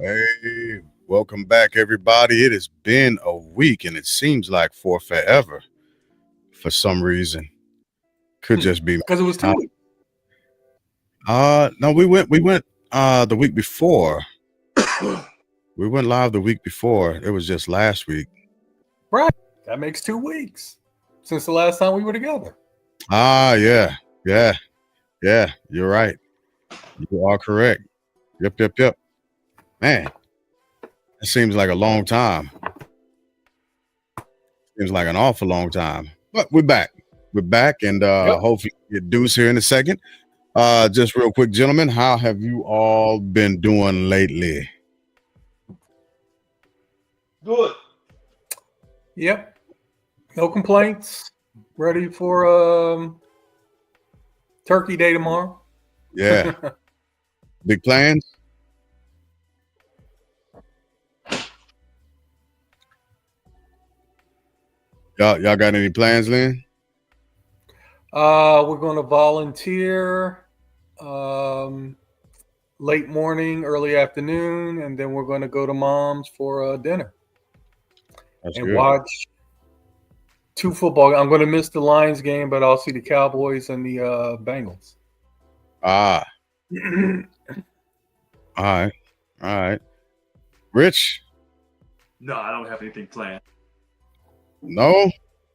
Hey, welcome back, everybody. It has been a week, and it seems like for forever. For some reason, could just be. Because it was 2 weeks. No, we went the week before. We went live the week before. It was just last week. Right. That makes 2 weeks since the last time we were together. Yeah, yeah, yeah. You're right. You are correct. Yep. Man, it seems like a long time. Seems like an awful long time. But we're back. We're back, and Yep. hopefully get Deuce here in a second. Just real quick, gentlemen, how have you all been doing lately? Good. Yep. No complaints. Ready for Turkey Day tomorrow. Yeah. Big plans? Y'all got any plans, Lynn? We're going to volunteer late morning, early afternoon, and then we're going to go to Mom's for dinner That's and good. watch 2 football. I'm going to miss the Lions game, but I'll see the Cowboys and the Bengals. All right. Rich? No, I don't have anything planned. No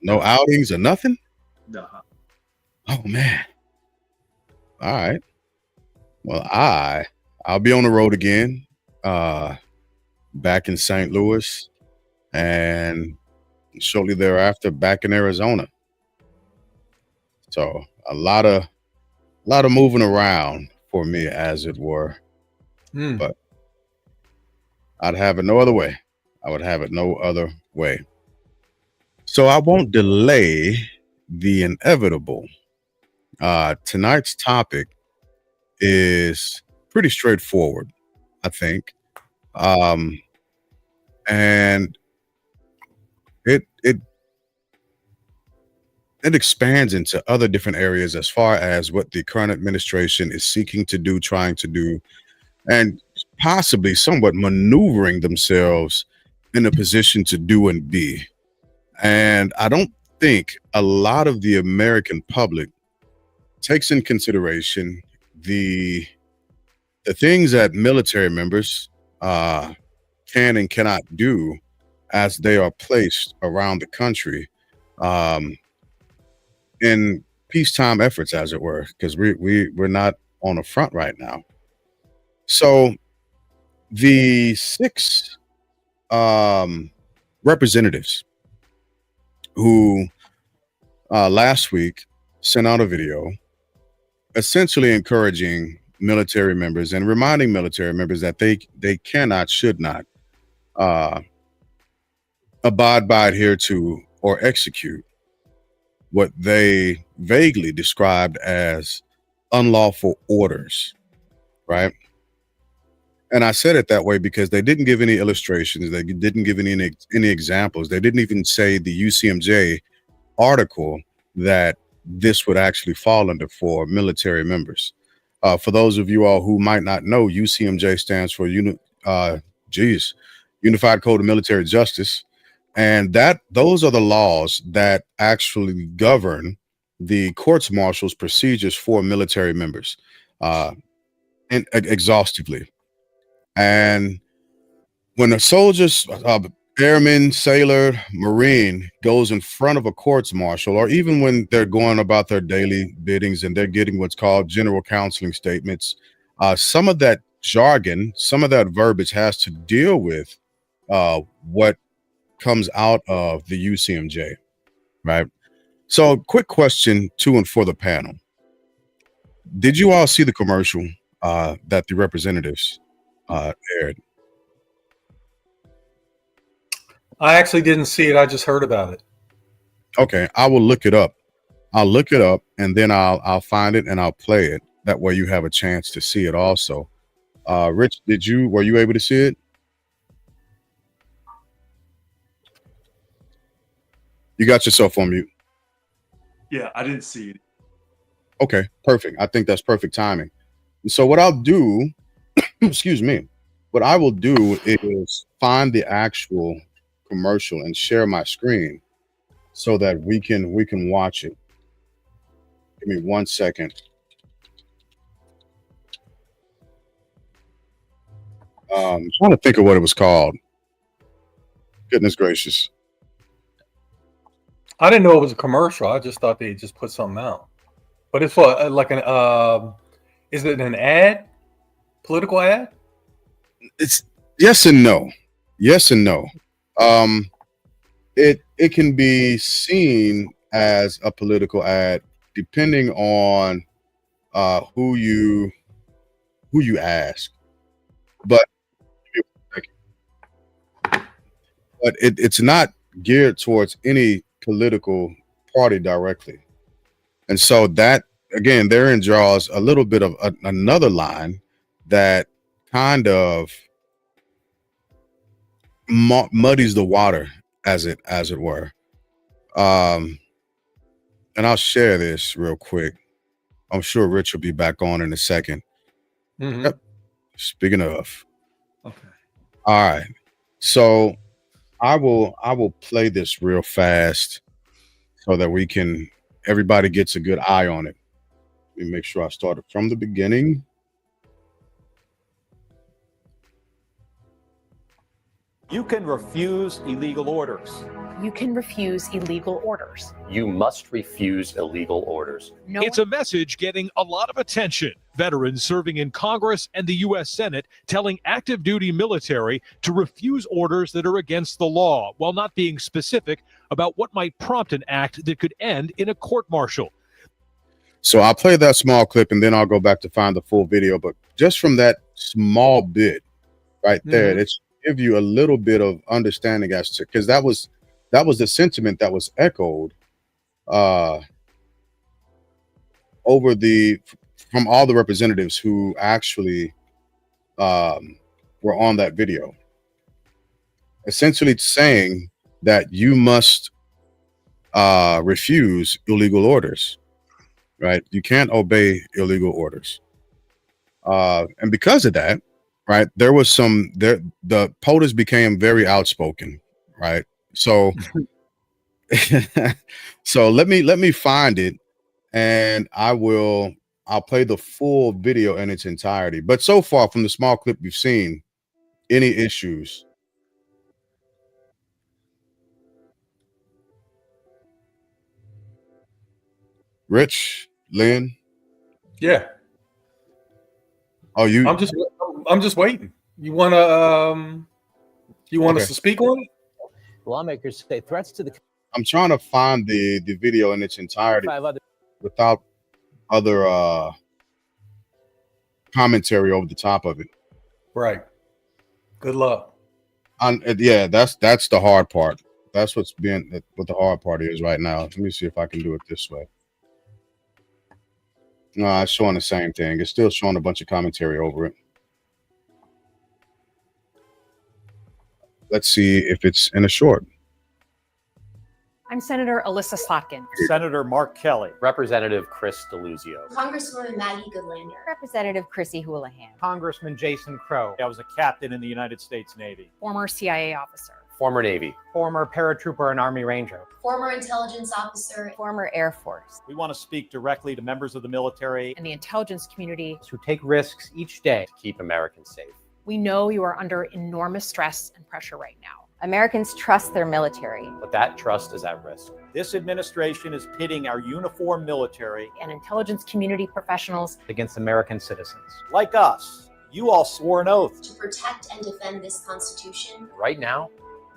outings or nothing? No. Oh man. All right. Well, I'll be on the road again, back in St. Louis, and shortly thereafter back in Arizona. So a lot of moving around for me, as it were. But I'd have it no other way. I would have it no other way. So I won't delay the inevitable. Tonight's topic is pretty straightforward, I think. And it expands into other different areas as far as what the current administration is seeking to do, trying to do, and possibly somewhat maneuvering themselves in a position to do and be. And I don't think a lot of the American public takes in consideration the things that military members can and cannot do as they are placed around the country in peacetime efforts, as it were, because we're not on the front right now. So the 6 representatives who last week sent out a video essentially encouraging military members and reminding military members that they cannot, should not abide by, adhere to, or execute what they vaguely described as unlawful orders, right? And I said it that way because they didn't give any illustrations. They didn't give any examples. They didn't even say the UCMJ article that this would actually fall under for military members. For those of you all who might not know, UCMJ stands for Unified Code of Military Justice. And those are the laws that actually govern the courts martial's procedures for military members exhaustively. And when a soldier's airman, sailor, marine goes in front of a courts martial, or even when they're going about their daily biddings and they're getting what's called general counseling statements, some of that jargon, some of that verbiage has to deal with what comes out of the UCMJ, right? So quick question to and for the panel. Did you all see the commercial that the representatives aired? I actually didn't see it. I just heard about it. Okay, I will look it up. I'll look it up and then I'll find it and I'll play it. That way you have a chance to see it also. Rich, were you able to see it? You got yourself on mute. Yeah, I didn't see it. Okay, perfect. I think that's perfect timing. So what I'll do, excuse me, what I will do is find the actual commercial and share my screen so that we can watch it. Give me 1 second. I'm trying to think of what it was called. Goodness gracious. I didn't know it was a commercial. I just thought they just put something out. But it's what, like an is it an ad? Political ad? It's yes and no. Yes and no. It can be seen as a political ad depending on who you ask. But it's not geared towards any political party directly. And so that, again, therein draws a little bit of another line that kind of muddies the water, as it were. And I'll share this real quick. I'm sure Rich will be back on in a second. Mm-hmm. Yep. Speaking of. Okay. All right. So I will play this real fast so that everybody gets a good eye on it. Let me make sure I started from the beginning. You can refuse illegal orders. You can refuse illegal orders. You must refuse illegal orders. No It's a message getting a lot of attention. Veterans serving in Congress and the U.S. Senate telling active duty military to refuse orders that are against the law while not being specific about what might prompt an act that could end in a court-martial. So I'll play that small clip and then I'll go back to find the full video. But just from that small bit right there, it should give you a little bit of understanding as to, because that was the sentiment that was echoed from all the representatives who actually were on that video, essentially saying that you must refuse illegal orders, right? You can't obey illegal orders. And because of that, right, there was the POTUS became very outspoken, right? So so let me find it and I'll play the full video in its entirety. But so far from the small clip you've seen, any issues? Rich, Lynn? Yeah. Oh, I'm just waiting. You wanna us to speak on it? Lawmakers say threats to the I'm trying to find the video in its entirety without other commentary over the top of it. Right. Good luck. Yeah, that's the hard part. That's what the hard part is right now. Let me see if I can do it this way. No, it's showing the same thing. It's still showing a bunch of commentary over it. Let's see if it's in a short. I'm Senator Alyssa Slotkin. Senator Mark Kelly. Representative Chris DeLuzio. Congresswoman Maggie Goodlander. Representative Chrissy Houlihan. Congressman Jason Crow. I was a captain in the United States Navy. Former CIA officer. Former Navy. Former paratrooper and Army Ranger. Former intelligence officer. Former Air Force. We want to speak directly to members of the military And the intelligence community. who take risks each day To keep Americans safe. We know you are under enormous stress and pressure right now. Americans trust their military. But that trust is at risk. This administration is pitting our uniformed military And intelligence community professionals against American citizens. Like us, you all swore an oath To protect and defend this Constitution. Right now,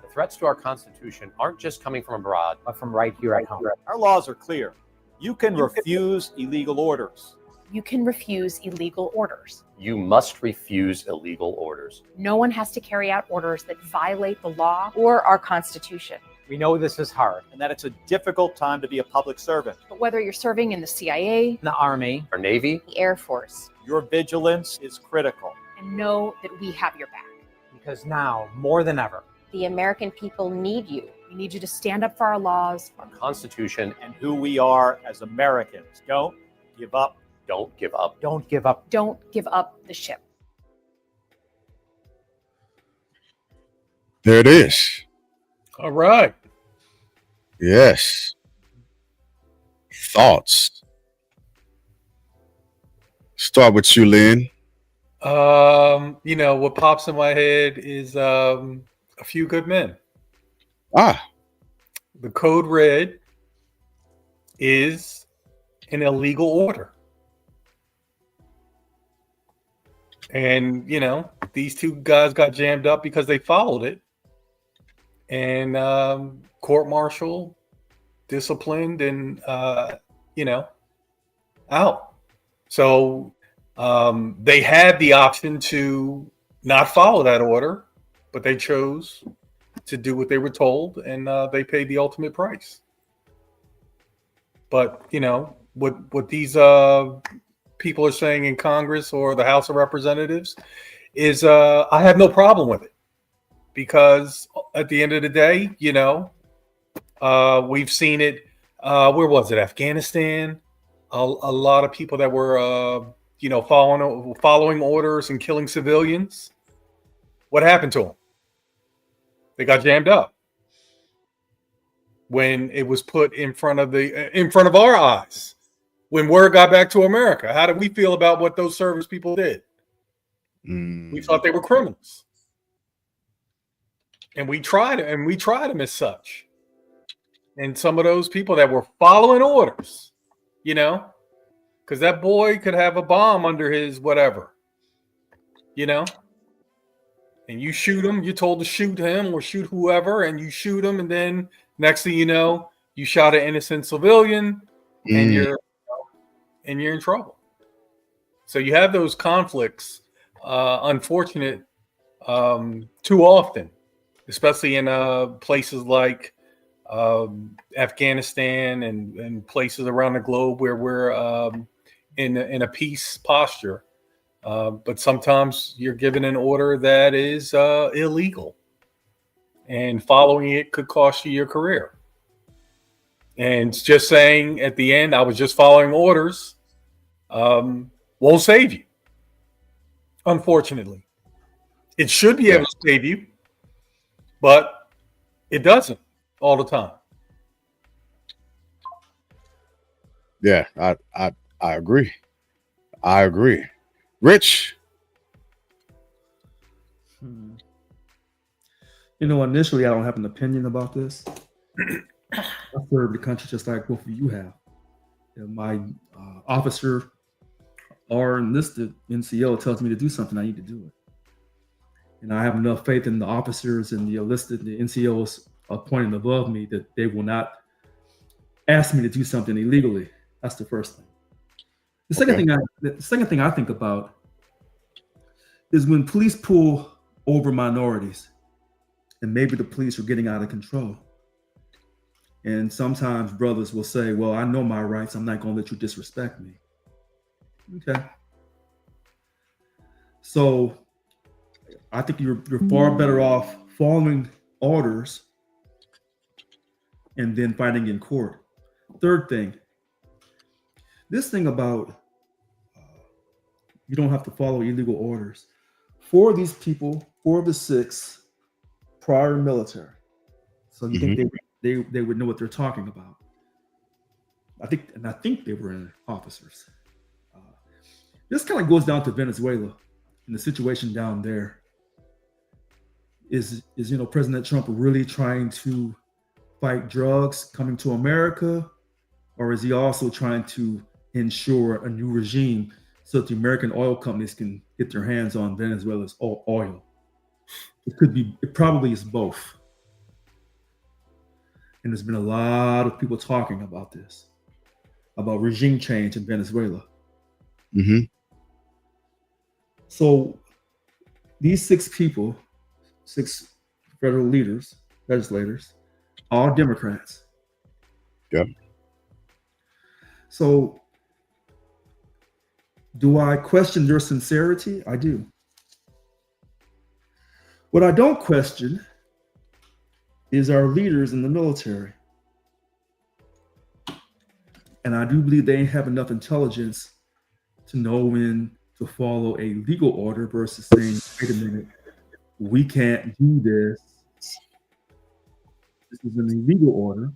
the threats to our Constitution aren't just coming from abroad, but from right here at home. Our laws are clear. You can refuse illegal orders. You can refuse illegal orders. You must refuse illegal orders. No one has to carry out orders that violate the law. Or our Constitution. We know this is hard and that it's a difficult time to be a public servant. But whether you're serving in the CIA, The Army, Our Navy, The Air Force. your vigilance is critical and know that we have your back. because now, more than ever, The American people need you. We need you to stand up for our laws. our Constitution, and who we are as Americans. Don't give up. don't give up. Don't give up. Don't give up the ship. There it is. All right. Yes. Thoughts. Start with you, Lynn. What pops in my head is A Few Good Men. Ah, The code red is an illegal order. And, these two guys got jammed up because they followed it. And court martial, disciplined, and, out. So they had the option to not follow that order, but they chose to do what they were told, and they paid the ultimate price. But, what these people are saying in Congress or the House of Representatives is I have no problem with it, because at the end of the day, we've seen it. Where was it? Afghanistan. A lot of people that were, following orders and killing civilians. What happened to them? They got jammed up when it was put in front of our eyes. When word got back to America, how did we feel about what those service people did? We thought they were criminals, and we tried them as such. And some of those people that were following orders, because that boy could have a bomb under his whatever, and you shoot him. You're told to shoot him or shoot whoever, and you shoot him, and then next thing you know, you shot an innocent civilian, and you're in trouble. So you have those conflicts, unfortunate, too often, especially in places like Afghanistan and places around the globe where we're in a peace posture. But sometimes you're given an order that is illegal, and following it could cost you your career. And just saying at the end, I was just following orders, won't save you. Unfortunately, it should be able to save you, but it doesn't all the time. yeah, I agree. I agree. Rich. Initially, I don't have an opinion about this. I serve the country just like both of you have. My officer or enlisted NCO tells me to do something, I need to do it. And I have enough faith in the officers and the enlisted, the NCOs appointed above me, that they will not ask me to do something illegally. That's the first thing. The second thing I think about is when police pull over minorities, and maybe the police are getting out of control. And sometimes brothers will say, well, I know my rights. I'm not going to let you disrespect me. Okay. So I think you're far better off following orders and then fighting in court. Third thing, this thing about you don't have to follow illegal orders. Four of these people, 4 of the 6 prior military. So you think they would know what they're talking about. I think they were officers. This kind of goes down to Venezuela and the situation down there. Is President Trump really trying to fight drugs coming to America, or is he also trying to ensure a new regime so that the American oil companies can get their hands on Venezuela's oil? It probably is both. And there's been a lot of people talking about this, about regime change in Venezuela. So these 6 people, 6 federal legislators, all Democrats. Yep. So do I question their sincerity? I do. What I don't question is our leaders in the military. And I do believe they have enough intelligence to know when to follow a legal order versus saying, wait a minute, we can't do this, this is an illegal order.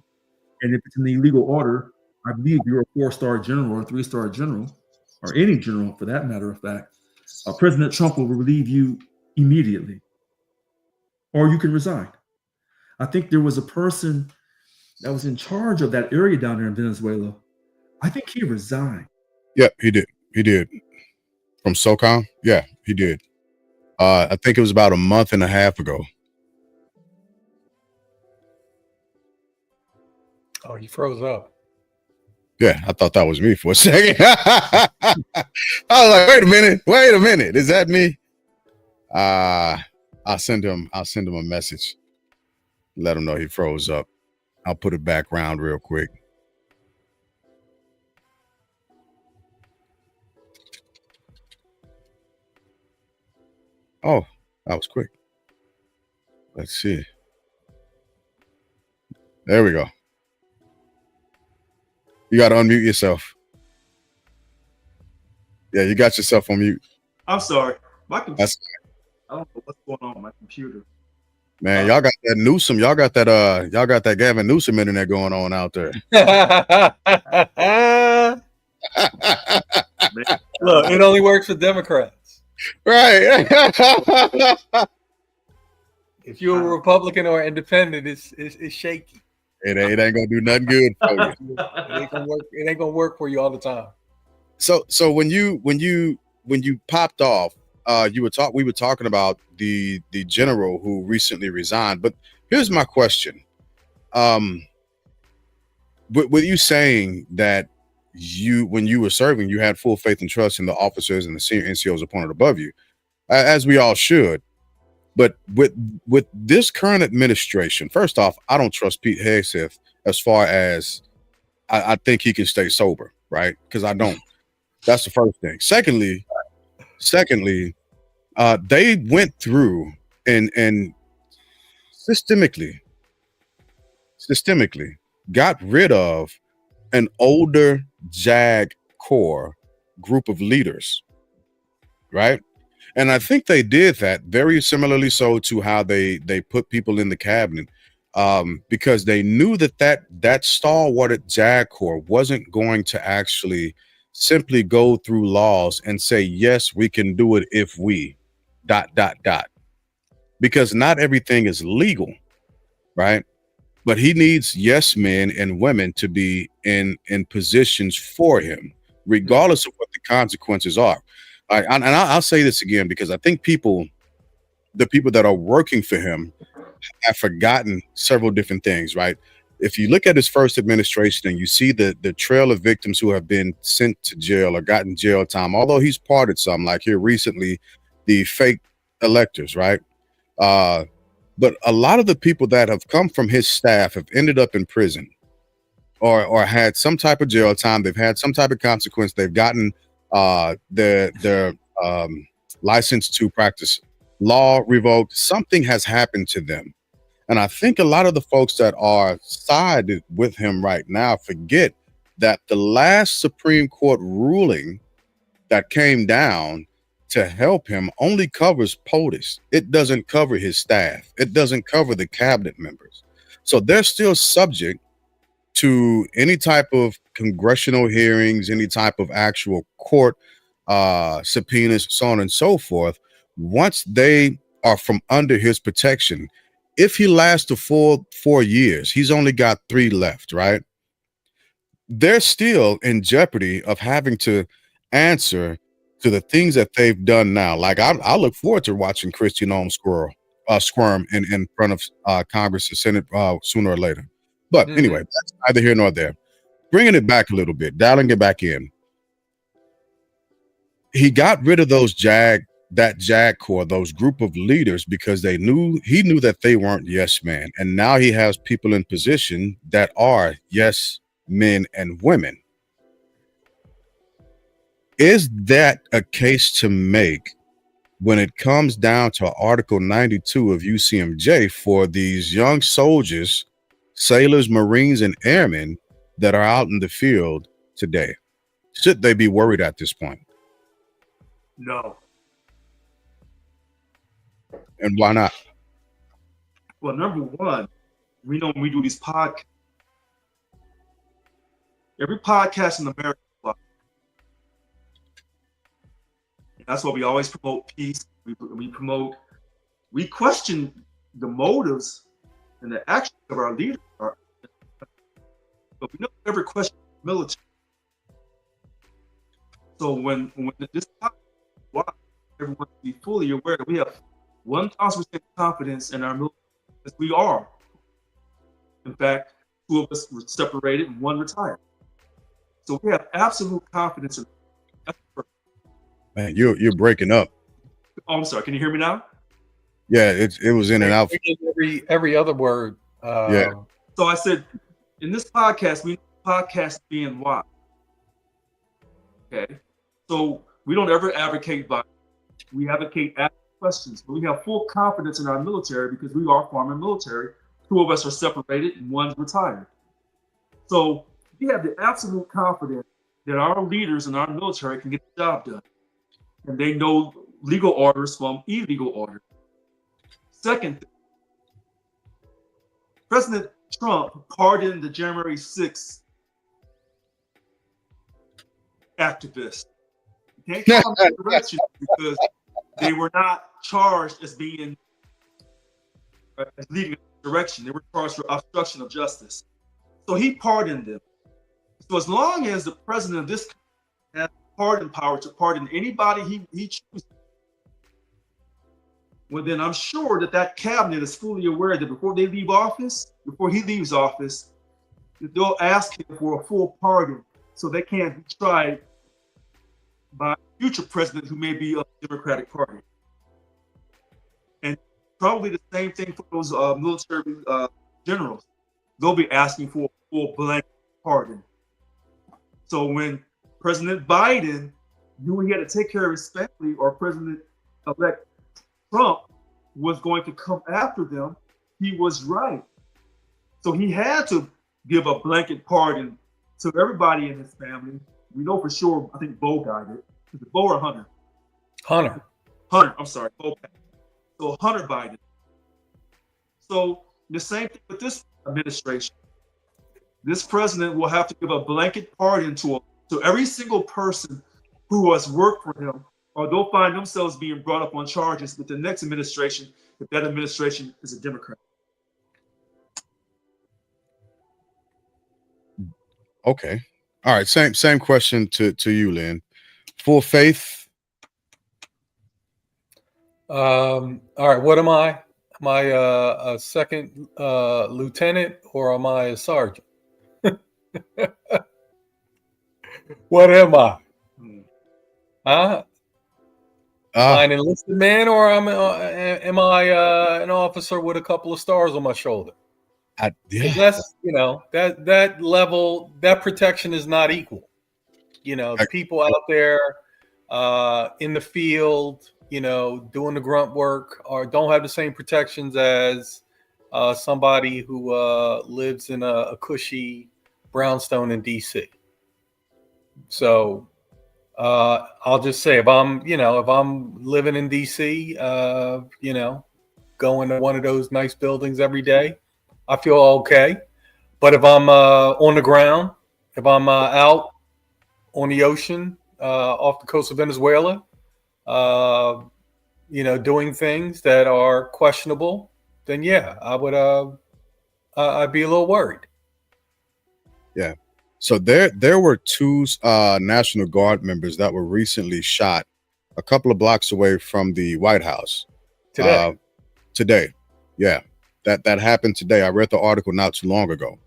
And if it's an illegal order, I believe you're a 4-star general or a 3-star general, or any general for that matter of fact, President Trump will relieve you immediately, or you can resign. I think there was a person that was in charge of that area down there in Venezuela. I think he resigned. Yep, he did. He did. From SOCOM? Yeah, he did. I think it was about a month and a half ago. Oh, he froze up. Yeah, I thought that was me for a second. I was like, wait a minute. Is that me? I'll send him a message. Let him know he froze up. I'll put it back round real quick. Oh, that was quick. Let's see. There we go. You got to unmute yourself. Yeah, you got yourself on mute. I'm sorry. My computer. That's, I don't know what's going on with my computer. man, y'all got that Newsom. Y'all got that Gavin Newsom internet going on out there. Look, it only works for Democrats. Right. If you're a Republican or independent, it's shaky. It ain't gonna do nothing good for you. It ain't gonna work for you all the time. So when you popped off, we were talking about the general who recently resigned. But here's my question: with you saying that when you were serving, you had full faith and trust in the officers and the senior NCOs appointed above you, as we all should. But with this current administration, first off, I don't trust Pete Hegseth as far as I think he can stay sober, right? Because I don't. That's the first thing. Secondly, they went through and systemically got rid of an older JAG Corps group of leaders, right? And I think they did that very similarly so to how they put people in the cabinet, because they knew that stalwart JAG Corps wasn't going to actually simply go through laws and say, yes, we can do it if we ... Because not everything is legal, right? But he needs yes men and women to be in positions for him, regardless of what the consequences are. I'll say this again, because I think the people that are working for him have forgotten several different things, right? If you look at his first administration and you see the trail of victims who have been sent to jail or gotten jail time, although he's pardoned some, like here recently, the fake electors, right? But a lot of the people that have come from his staff have ended up in prison or had some type of jail time. They've had some type of consequence. They've gotten their license to practice law revoked. Something has happened to them. And I think a lot of the folks that are sided with him right now forget that the last Supreme Court ruling that came down to help him only covers POTUS. It doesn't cover his staff. It doesn't cover the cabinet members. So they're still subject to any type of congressional hearings, any type of actual court subpoenas, so on and so forth. Once they are from under his protection, if he lasts the full 4 years, he's only got 3 left, right? They're still in jeopardy of having to answer to the things that they've done now. Like I look forward to watching Christian Holmes squirm in front of Congress and Senate sooner or later. But anyway, that's neither here nor there. Bringing it back a little bit, dialing it back in. He got rid of that JAG Corps, those group of leaders, because he knew that they weren't yes men. And now he has people in position that are yes men and women. Is that a case to make when it comes down to Article 92 of UCMJ for these young soldiers, sailors, Marines, and airmen that are out in the field today? Should they be worried at this point? No. And why not? Well, number one, we know when we do these podcasts, every podcast in America, that's why we always promote peace. We question the motives and the actions of our leaders, but we never ever question the military. So when this topic, why everyone should be fully aware that we have 1,000% confidence in our military, because we are. In fact, 2 of us were separated and 1 retired. So we have absolute confidence in. Man, you're breaking up. Oh, I'm sorry. Can you hear me now? Yeah, it was in and out. Every other word. Yeah. So I said, in this podcast, we podcast being why. Okay. So we don't ever advocate violence. We advocate asking questions. But we have full confidence in our military because we are former military. 2 of us are separated and 1's retired. So we have the absolute confidence that our leaders in our military can get the job done. And they know legal orders from illegal orders. Second, President Trump pardoned the January 6th activists. You can't call them insurrectionists because they were not charged as being as leading an insurrection. They were charged for obstruction of justice. So he pardoned them. So as long as the president of this country has pardon power to pardon anybody he chooses, well, then I'm sure that cabinet is fully aware that before he leaves office, they'll ask him for a full pardon so they can't be tried by a future president who may be of the Democratic Party. And probably the same thing for those military generals. They'll be asking for a full blanket pardon. So when President Biden knew he had to take care of his family, or President-elect Trump was going to come after them, he was right. So he had to give a blanket pardon to everybody in his family. We know for sure, I think Bo got it. Is it Bo or Hunter? Hunter. I'm sorry, Bo. So Hunter Biden. So the same thing with this administration. This president will have to give a blanket pardon to every single person who has worked for him, or they'll find themselves being brought up on charges with the next administration if that administration is a Democrat. Okay. All right. Same question to you, Lynn. Full faith. All right. What am I? Am I a second lieutenant, or am I a sergeant? What am I? Am I an enlisted man, or am I an officer with a couple of stars on my shoulder? Yeah. That's, that level, that protection is not equal. The people out there in the field, doing the grunt work, don't have the same protections as somebody who lives in a cushy brownstone in DC. So I'll just say, if I'm living in DC, going to one of those nice buildings every day, I feel okay. But if I'm on the ground, if I'm out on the ocean off the coast of Venezuela, doing things that are questionable, then yeah, I would I'd be a little worried. Yeah. So there were 2 National Guard members that were recently shot a couple of blocks away from the White House. Today. Yeah. That happened today. I read the article not too long ago.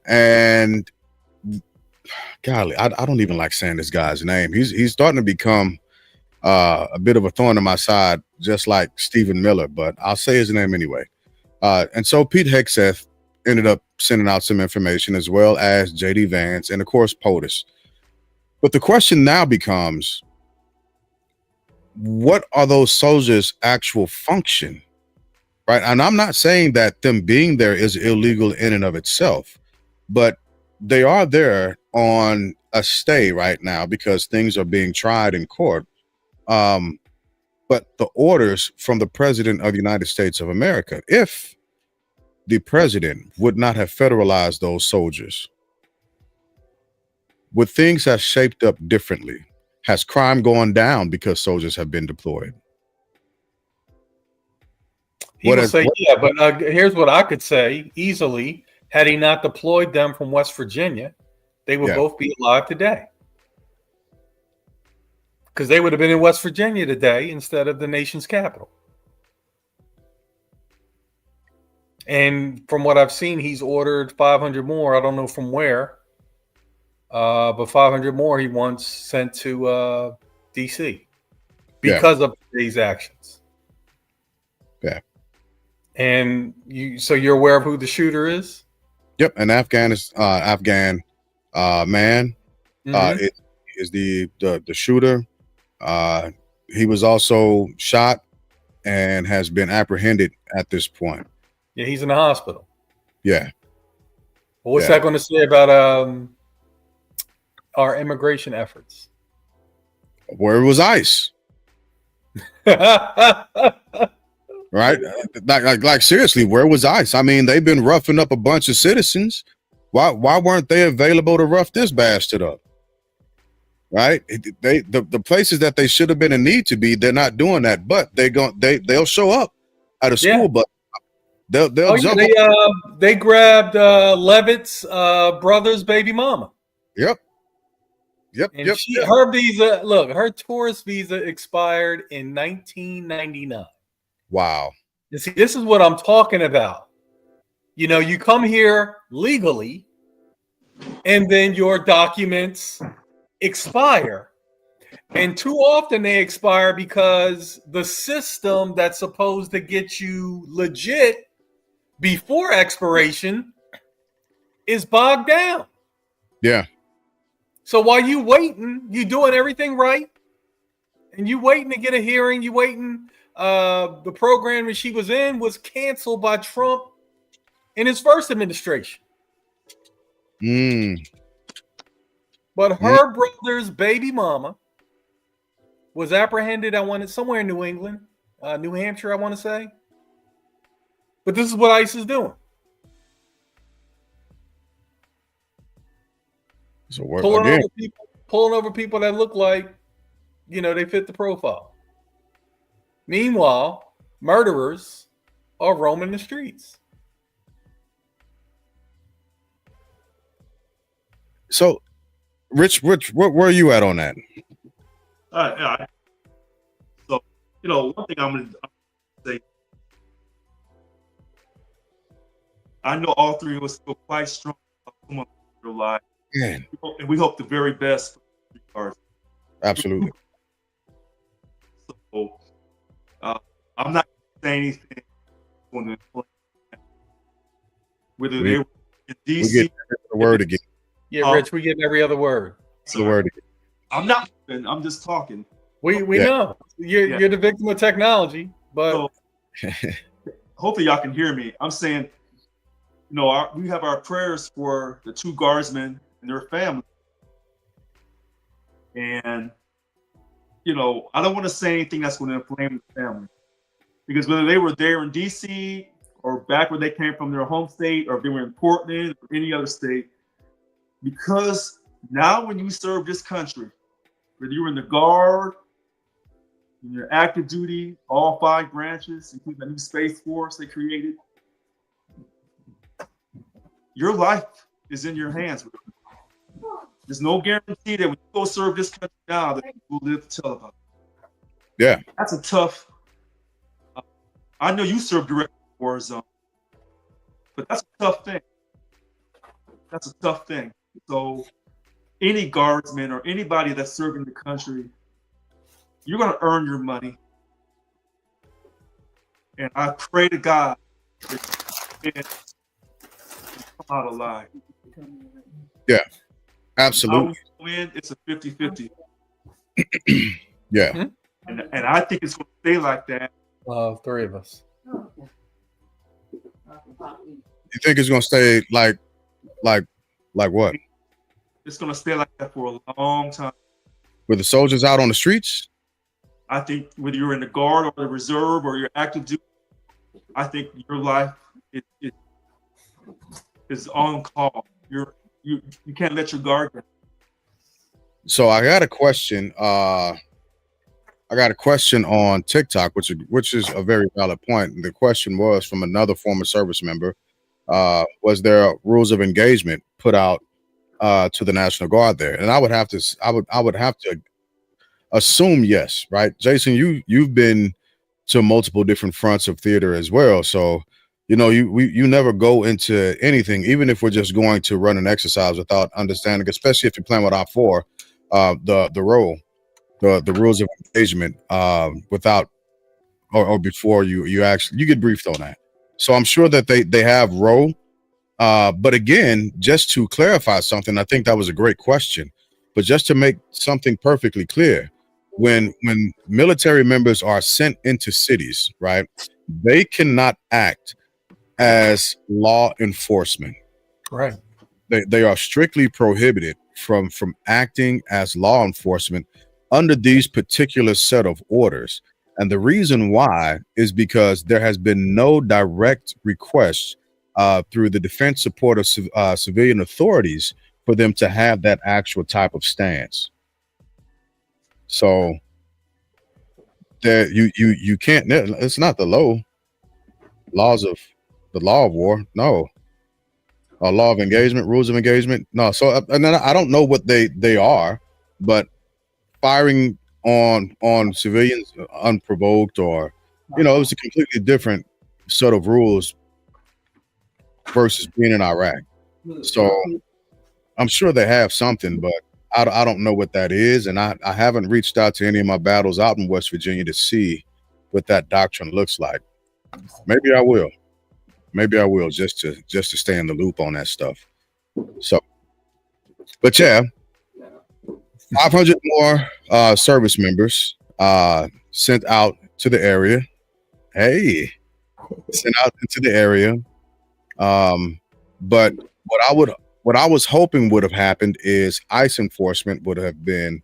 And golly, I don't even like saying this guy's name. He's starting to become a bit of a thorn in my side, just like Stephen Miller, but I'll say his name anyway. And so Pete Hegseth ended up sending out some information, as well as JD Vance and of course POTUS. But the question now becomes, what are those soldiers' actual function? Right. And I'm not saying that them being there is illegal in and of itself, but they are there on a stay right now because things are being tried in court. But the orders from the President of the United States of America, if the president would not have federalized those soldiers? Would things have shaped up differently? Has crime gone down because soldiers have been deployed? He will say, yeah, but here's what I could say easily. Had he not deployed them from West Virginia, they would both be alive today. Because they would have been in West Virginia today instead of the nation's capital. And from what I've seen, he's ordered 500 more. I don't know from where, but 500 more he wants sent to D.C. because of these actions. Yeah. And so you're aware of who the shooter is? Yep, an Afghan man is the shooter. He was also shot and has been apprehended at this point. Yeah, he's in the hospital. Yeah. Well, what's that going to say about our immigration efforts? Where was ICE? Right? Like seriously, where was ICE? I mean, they've been roughing up a bunch of citizens. Why weren't they available to rough this bastard up? Right? The places that they should have been and need to be, they're not doing that. But they'll show up at a school, but they'll jump. They grabbed Levitt's brother's baby mama. Yep. Her visa, look, her tourist visa expired in 1999. Wow. You see, this is what I'm talking about. You know, you come here legally, and then your documents expire. And too often they expire because the system that's supposed to get you legit before expiration is bogged down. Yeah. So while you waiting, you doing everything right, and you waiting to get a hearing, you waiting. The program that she was in was canceled by Trump in his first administration. But her brother's baby mama was apprehended. I wanted somewhere in New England, New Hampshire, I want to say. But this is what ICE is doing. So pulling over people that look like, they fit the profile. Meanwhile, murderers are roaming the streets. So, Rich, where are you at on that? So, one thing I'm going to say, I know all three of us feel quite strong about their lives. Man. And we hope the very best for ours. Absolutely. So, I'm not saying anything on the whether they were in DC. We get the word again. Yeah, Rich, we get every other word. The word again. I'm not. I'm just talking. We know you're the victim of technology, but so, hopefully y'all can hear me. I'm saying, we have our prayers for the two guardsmen and their family, and I don't want to say anything that's going to inflame the family, because whether they were there in DC or back where they came from, their home state, or if they were in Portland or any other state, because now when you serve this country, whether you were in the Guard, in your active duty, all 5 branches, including the new Space Force they created, your life is in your hands. There's no guarantee that when you go serve this country now that you will live to tell about it. Yeah. That's a tough. I know you served directly in the war zone, but that's a tough thing. That's a tough thing. So any guardsman or anybody that's serving the country, you're going to earn your money. And I pray to God that you can come out alive. Yeah, absolutely. Win, it's a 50-50. Yeah. And I think it's going to stay like that. 3 of us. You think it's going to stay like what? It's going to stay like that for a long time. With the soldiers out on the streets? I think whether you're in the Guard or the Reserve or your active duty, I think your life is on call. You can't let your guard down. So I got a question. I got a question on TikTok, which is a very valid point. The question was from another former service member. Was there rules of engagement put out to the National Guard there? And I would have to assume yes, right? Jason, you've been to multiple different fronts of theater as well. So, you know, you never go into anything, even if we're just going to run an exercise, without understanding, especially if you're playing with op4, the role, the rules of engagement, without or before you get briefed on that. So I'm sure that they have role. But again, just to clarify something, I think that was a great question. But just to make something perfectly clear, when military members are sent into cities, right, they cannot act as law enforcement. Right. They are strictly prohibited from acting as law enforcement under these particular set of orders. And the reason why is because there has been no direct request through the defense support of civilian authorities for them to have that actual type of stance. So there you can't. It's not the laws of the law of war. No, law of engagement, rules of engagement. No. So and then I don't know what they are, but firing on civilians unprovoked, or it was a completely different set of rules versus being in Iraq. So I'm sure they have something, but I don't know what that is, and I haven't reached out to any of my battles out in West Virginia to see what that doctrine looks like. Maybe I will just to stay in the loop on that stuff. So, but yeah, 500 more service members sent out to the area. Hey, sent out into the area. But what I was hoping would have happened is ICE enforcement would have been,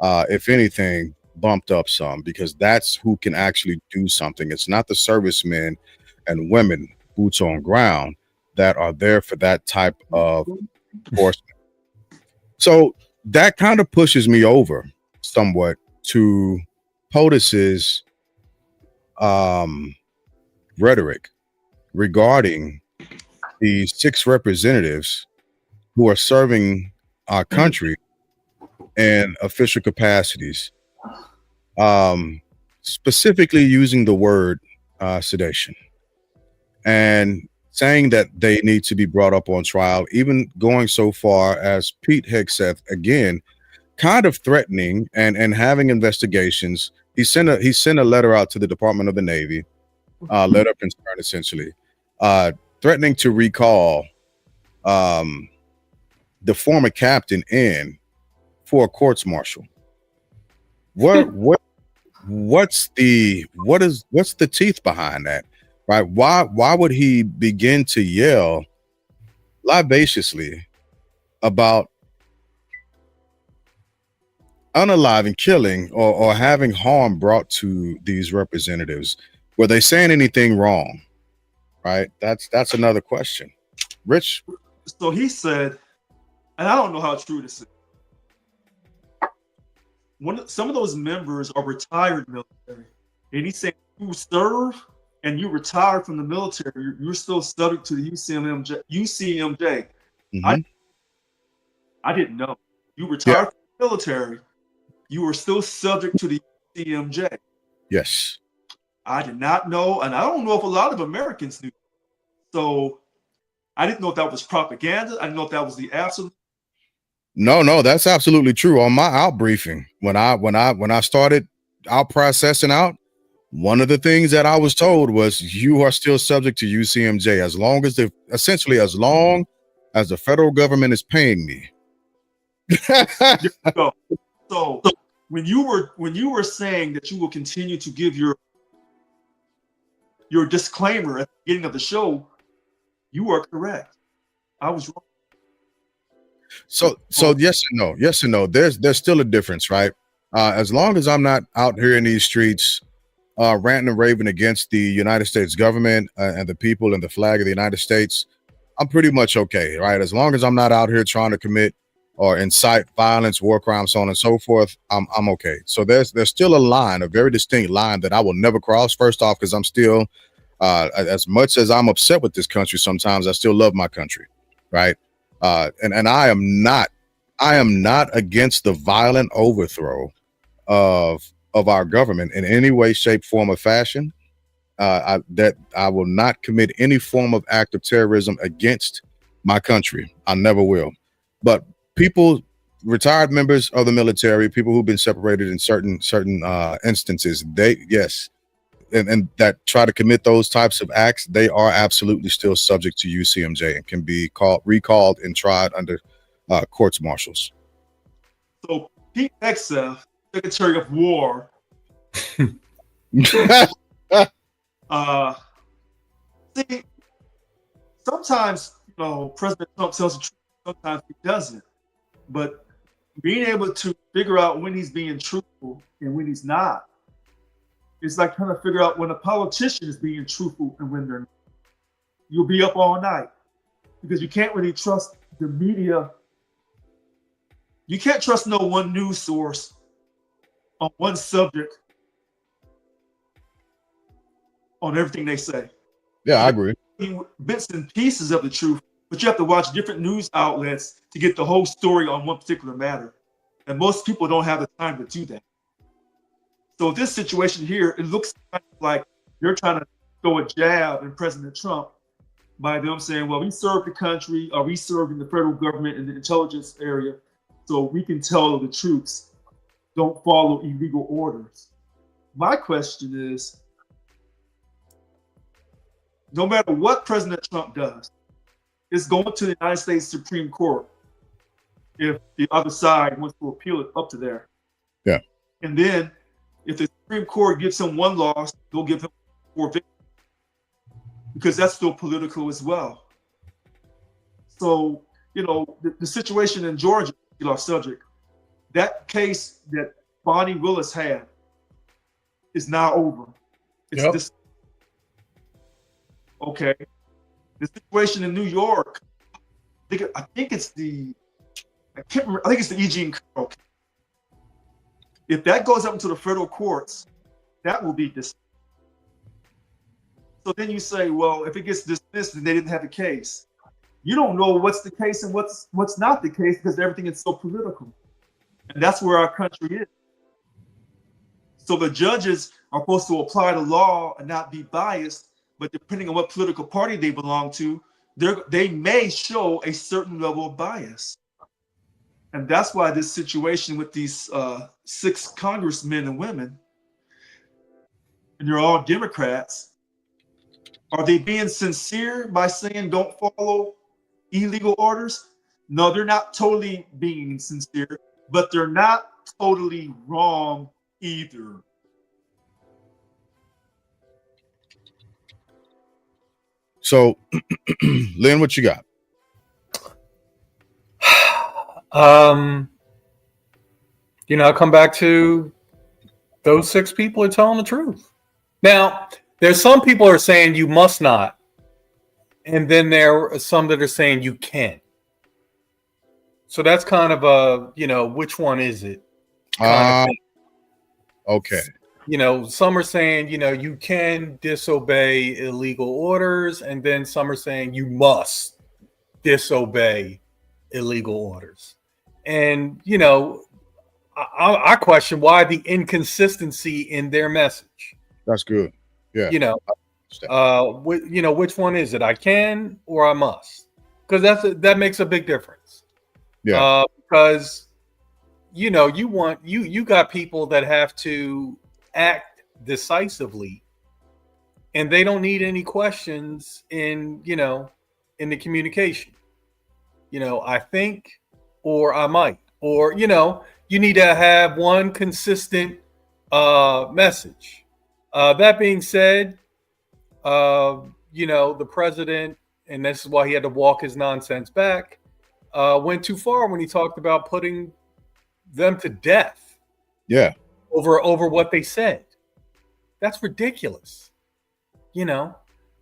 if anything, bumped up some, because that's who can actually do something. It's not the servicemen and women, boots on ground, that are there for that type of enforcement. So that kind of pushes me over somewhat to POTUS's rhetoric regarding the 6 representatives who are serving our country in official capacities, specifically using the word sedation, and saying that they need to be brought up on trial, even going so far as Pete Hegseth, again, kind of threatening and having investigations. He sent a letter out to the Department of the Navy, letter of concern, essentially, threatening to recall the former captain in for a courts martial. What's the teeth behind that? Right? Why would he begin to yell libaciously about unaliving, killing, or having harm brought to these representatives? Were they saying anything wrong? Right? That's another question. Rich? So he said, and I don't know how true this is, some of those members are retired military, and he's saying you serve and you retire from the military, you're still subject to the UCMJ. Mm-hmm. I didn't know. You retired from the military, you were still subject to the UCMJ. Yes. I did not know, and I don't know if a lot of Americans knew. So I didn't know if that was propaganda. I didn't know if that was the absolute. No, that's absolutely true. On my out briefing, when I started out processing out, one of the things that I was told was you are still subject to UCMJ as long as the federal government is paying me. So when you were saying that you will continue to give your disclaimer at the beginning of the show, you are correct. I was wrong. So yes and no. There's still a difference, right? As long as I'm not out here in these streets ranting and raving against the United States government and the people and the flag of the United States, I'm pretty much okay, right? As long as I'm not out here trying to commit or incite violence, war crimes, so on and so forth, I'm okay. So there's still a line, a very distinct line that I will never cross. First off, because I'm still, as much as I'm upset with this country, sometimes I still love my country, right? And I am not against the violent overthrow of our government in any way, shape, form, or fashion. That I will not commit any form of act of terrorism against my country. I never will. But people, retired members of the military, people who've been separated in certain instances, and that try to commit those types of acts, they are absolutely still subject to UCMJ and can be recalled and tried under courts martials. So Pete Hegseth, Secretary of War, see, sometimes President Trump tells the truth, sometimes he doesn't. But being able to figure out when he's being truthful and when he's not, it's like trying to figure out when a politician is being truthful and when they're not. You'll be up all night because you can't really trust the media. You can't trust no one news source on one subject on everything they say. Yeah, I agree. Bits and pieces of the truth, but you have to watch different news outlets to get the whole story on one particular matter. And most people don't have the time to do that. So this situation here, it looks like they're trying to throw a jab in President Trump by them saying, well, we serve the country, or we serve in the federal government in the intelligence area, so we can tell the troops, don't follow illegal orders. My question is, no matter what President Trump does, it's going to the United States Supreme Court if the other side wants to appeal it up to there. Yeah. And then if the Supreme Court gives him one loss, they'll give him 4 victories, because that's still political as well. So, the situation in Georgia, subject, that case that Bonnie Willis had is now over. It's this. Okay. The situation in New York, I think it's the Eugene Carroll case. If that goes up into the federal courts, that will be dismissed. So then you say, well, if it gets dismissed, then they didn't have a case. You don't know what's the case and what's not the case, because everything is so political. And that's where our country is. So the judges are supposed to apply the law and not be biased, but depending on what political party they belong to, they may show a certain level of bias. And that's why this situation with these 6 congressmen and women, and they're all Democrats, are they being sincere by saying don't follow illegal orders? No, they're not totally being sincere, but they're not totally wrong either. So, Lynn, what you got? I come back to those 6 people are telling the truth. Now, there's some people are saying you must not, and then there are some that are saying you can. So that's kind of a, which one is it? Okay. Some are saying, you can disobey illegal orders, and then some are saying you must disobey illegal orders. And, I question why the inconsistency in their message. That's good. Yeah. Which one is it? I can or I must? Because that makes a big difference. Yeah. Because you got people that have to act decisively, and they don't need any questions in the communication. I think, or I might, or you need to have one consistent message. That being said, the president, and this is why he had to walk his nonsense back, went too far when he talked about putting them to death. Yeah. Over what they said. That's ridiculous.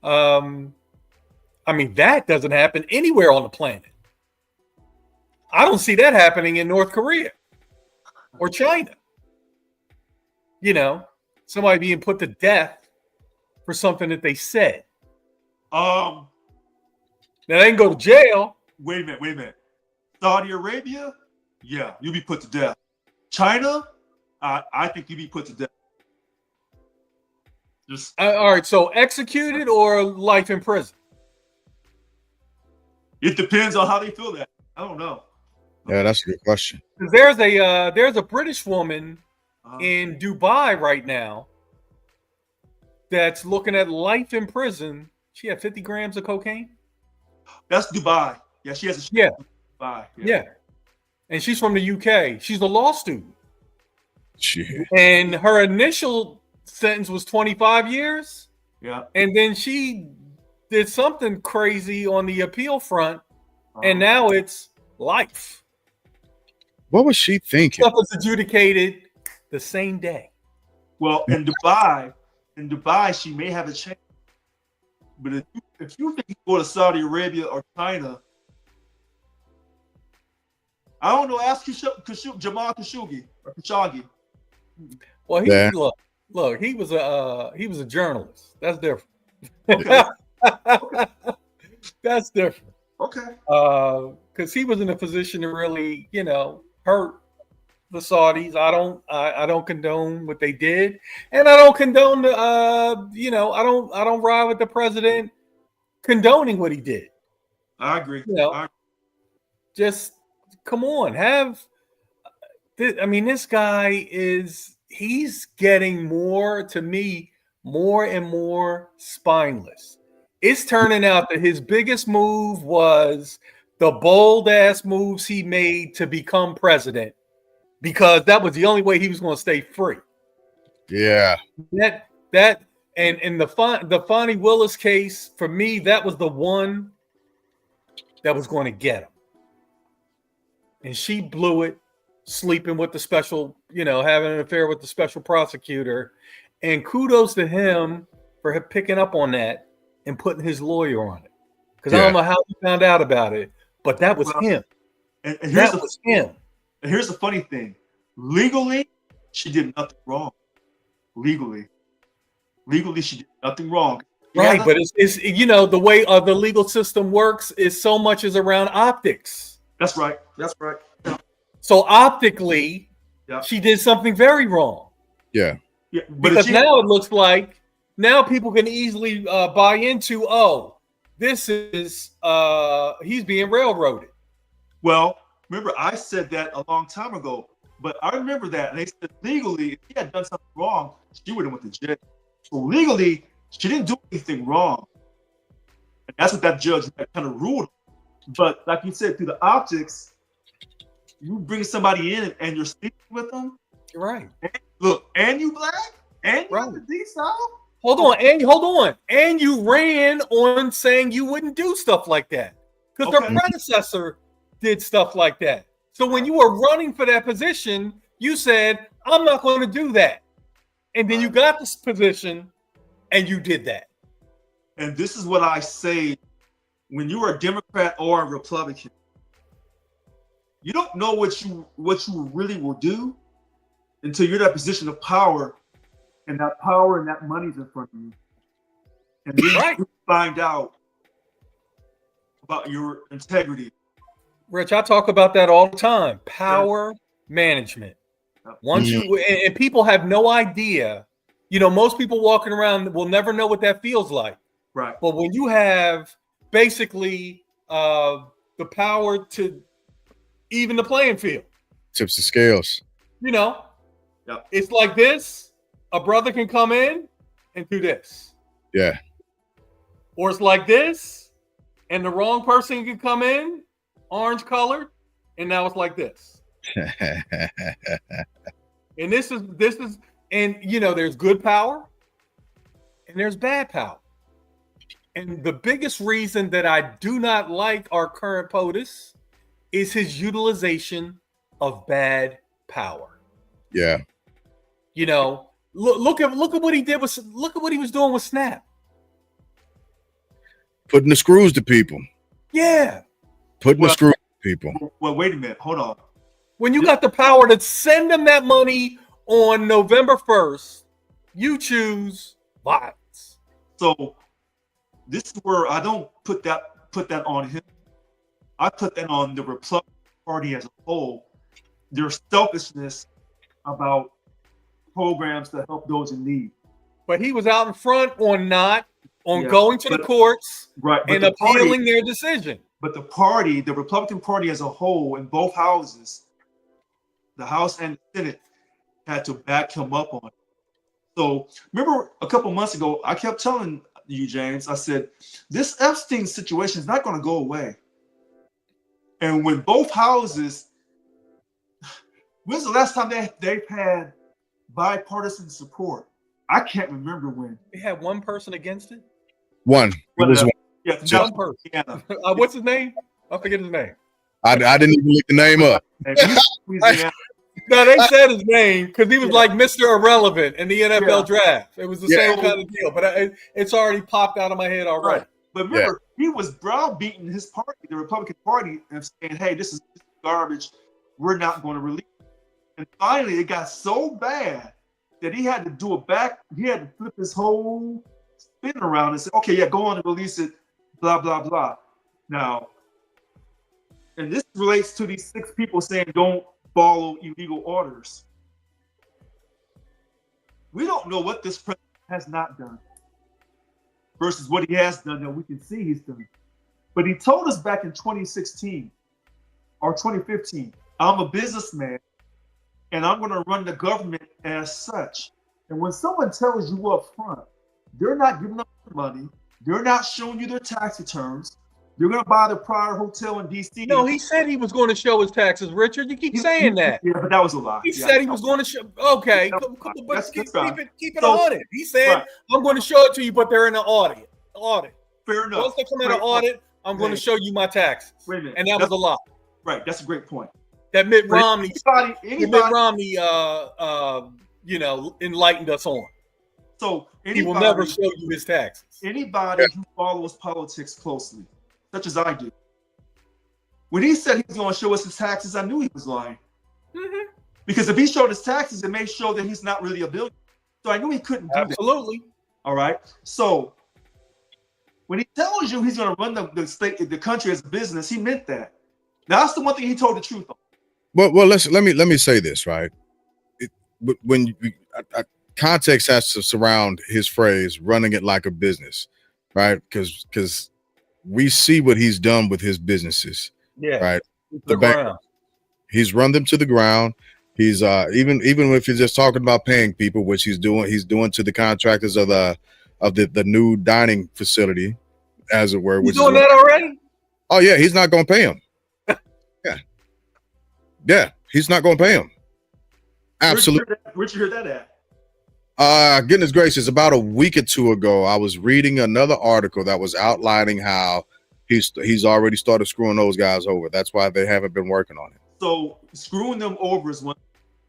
I I mean, that doesn't happen anywhere on the planet. I don't see that happening in North Korea or China. You know, somebody being put to death for something that they said. Now they can go to jail. Wait a minute. Saudi Arabia, yeah, you'll be put to death. China, I think you'll be put to death. All right, so executed or life in prison? It depends on how they feel that. I don't know. Yeah, that's a good question. There's a British woman in Dubai right now that's looking at life in prison. She had 50 grams of cocaine. That's Dubai. Yeah, she has a Dubai. Yeah. And she's from the UK. She's a law student. Shit. And her initial sentence was 25 years. Yeah. And then she did something crazy on the appeal front, and now it's life. What was she thinking? Stuff was adjudicated the same day. Well, in Dubai, she may have a chance. But if you think you go to Saudi Arabia or China, I don't know. Ask Jamal Khashoggi or Khashoggi. Well, look, he was a journalist. That's different. Okay. That's different. Okay. Because he was in a position to really, hurt the Saudis. I don't condone what they did, and I don't condone the, I don't ride with the president condoning what he did. I agree. Just come on, this guy he's getting more and more spineless. It's turning out that his biggest move was the bold ass moves he made to become president, because that was the only way he was going to stay free. Yeah. And the Fonnie Willis case, for me, that was the one that was going to get him. And she blew it, sleeping with the special, having an affair with the special prosecutor. And kudos to him for picking up on that and putting his lawyer on it. Because I don't know how he found out about it, but that was him. And that was him. And here's the funny thing. Legally, she did nothing wrong. Legally, she did nothing wrong. Right, but it's the way the legal system works is so much is around optics. That's right. Yeah. So optically, she did something very wrong. Yeah. Yeah, because now it looks like people can easily buy into, this is he's being railroaded. Well, remember I said that a long time ago, but I remember that, and they said legally, if she had done something wrong, she would have went to jail. So legally, she didn't do anything wrong, and that's what that judge kind of ruled. But like you said, through the optics, you bring somebody in and you're sleeping with them, right? And you black, and you have the D style. Hold on, and you ran on saying you wouldn't do stuff like that because their predecessor did stuff like that. So when you were running for that position, you said, "I'm not going to do that," and then you got this position, and you did that. And this is what I say: when you are a Democrat or a Republican, you don't know what you really will do until you're in that position of power, and that money's in front of you. And then you find out about your integrity. Rich, I talk about that all the time. Power management. Once and people have no idea. Most people walking around will never know what that feels like. Right. But when you have basically the power to even the playing field. Tips the scales. It's like this. A brother can come in and do this. Yeah. Or it's like this, and the wrong person can come in, orange colored, and now it's like this. And this is, and there's good power and there's bad power. And the biggest reason that I do not like our current POTUS is his utilization of bad power. Yeah. Look at what he did look at what he was doing with Snap. Putting the screws to people. Yeah. Putting the screws to people. Well, wait a minute. Hold on. When you got the power to send them that money on November 1st, you choose violence. So this is where I don't put that on him. I put that on the Republican Party as a whole. Their selfishness about programs to help those in need. But he was out in front on going to the courts and the appealing their decision. But the Republican Party as a whole in both houses, the House and the Senate, had to back him up on it. So remember a couple months ago, I kept telling you, James, I said, this Epstein situation is not going to go away. And when both houses, when's the last time they've had bipartisan support? I can't remember when. They had one person against it? One. It was one. Yeah, one person. What's his name? I forget his name. I didn't even look the name up. No, they said his name because he was like Mr. Irrelevant in the NFL draft. It was the same kind of deal, but it's already popped out of my head already. Right. But remember, he was browbeating his party, the Republican Party, and saying, hey, this is garbage. We're not going to release it. And finally, it got so bad that he had to he had to flip his whole spin around and say, okay, yeah, go on and release it, blah, blah, blah. Now, and this relates to these 6 people saying don't follow illegal orders. We don't know what this president has not done versus what he has done that we can see he's done. But he told us back in 2016 or 2015, I'm a businessman and I'm going to run the government as such. And when someone tells you up front, they're not giving up money, they're not showing you their tax returns, they're going to buy the prior hotel in D.C. No, he said he was going to show his taxes, Richard. You keep saying that. Yeah, but that was a lie. He said he was going to show. Okay, but keep it on it. He said, right. I'm going to show it to you, but they're in the audit. Fair enough. Once they come out of audit, I'm going to show you my taxes. Wait a minute. And that was a lie. Right. That's a great point. That Mitt Romney, anybody, enlightened us on. So he will never show you his taxes. Anybody who follows politics closely, such as I do, when he said he was going to show us his taxes, I knew he was lying. Mm-hmm. Because if he showed his taxes, it may show that he's not really a billionaire. So I knew he couldn't do that. Absolutely. All right. So when he tells you he's going to run the country as a business, he meant that. Now, that's the one thing he told the truth on. Well, let me say this, right? Context has to surround his phrase "running it like a business," right? Because we see what he's done with his businesses. Yeah, right. The ground. He's run them to the ground. He's even if he's just talking about paying people, which he's doing to the contractors of the new dining facility, as it were. He's doing that already? Oh yeah, he's not going to pay him. Yeah, he's not going to pay him. Absolutely. Where'd you hear that at? Goodness gracious, about a week or two ago, I was reading another article that was outlining how he's already started screwing those guys over. That's why they haven't been working on it. So screwing them over is one.